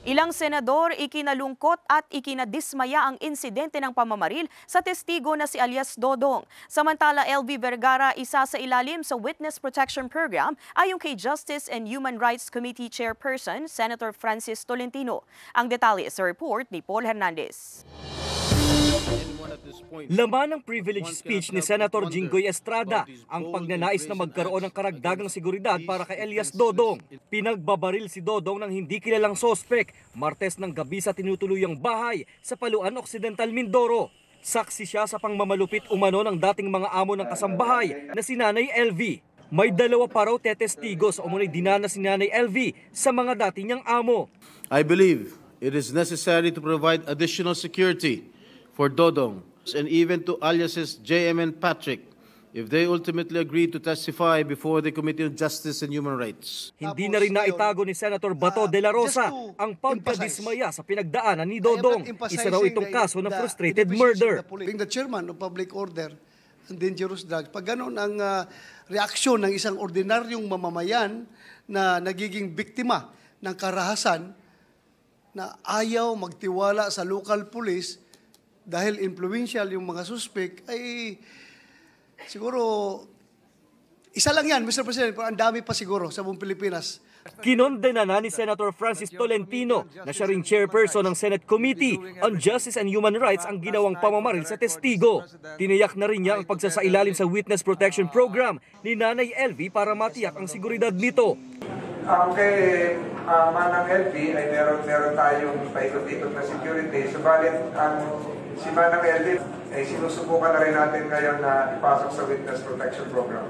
Ilang senador ikinalungkot at ikinadismaya ang insidente ng pamamaril sa testigo na si alias Dodong. Samantala, LV Vergara, isa sa ilalim sa Witness Protection Program, ayon kay Justice and Human Rights Committee Chairperson, Senator Francis Tolentino. Ang detalye sa report ni Paul Hernandez. Laman ng privilege speech ni Senator Jinggoy Estrada ang pagnanais na magkaroon ng karagdagang seguridad para kay alias Dodong. Pinagbabaril si Dodong ng hindi kilalang sospek Martes ng gabi sa tinutuluyang bahay sa Paluan Occidental, Mindoro. Saksi siya sa pangmamalupit umano ng dating mga amo ng kasambahay na si Nanay LV. May dalawa pa raw tetestigo sa umunay dinana si Nanay LV sa mga dati niyang amo. I believe it is necessary to provide additional security for Dodong and even to aliases JM and Patrick if they ultimately agree to testify before the Committee on Justice and Human Rights. Hindi na rin naitago ni Senator Bato de la Rosa ang pagkadismaya sa pinagdaanan ni Dodong. Isa raw itong kaso ng frustrated murder. Being the chairman of public order and dangerous drugs, pag gano'n ang reaksyon ng isang ordinaryong mamamayan na nagiging biktima ng karahasan na ayaw magtiwala sa local police dahil influential yung mga suspect, ay siguro, isa lang yan, Mr. President, pero ang dami pa siguro sa buong Pilipinas. Kinondena na ni Senator Francis Tolentino na siya ring chairperson ng Senate Committee on Justice and Human Rights ang ginawang pamamaril sa testigo. Tiniyak na rin niya ang pagsasailalim sa Witness Protection Program ni Nanay LV para matiyak ang seguridad nito. Kay Manang LV ay meron tayong paikot-ikot na security. Subalit si Manang LV ay sinusubukan na rin natin ngayon na ipasok sa Witness Protection Program.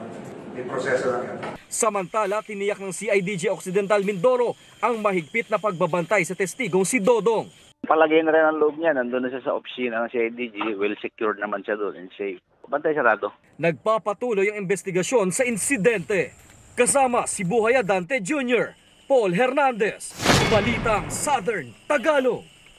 May proseso lang yan. Samantala, tiniyak ng CIDG Occidental Mindoro ang mahigpit na pagbabantay sa testigong si Dodong. Palagay na rin ang loob niya, nandun na siya sa opisina ng CIDG, well secured naman siya doon and safe. Bantay sarado. Nagpapatuloy ang investigasyon sa insidente. Kasama si Buhay Adante Jr., Paul Hernandez, Balitang Southern Tagalog.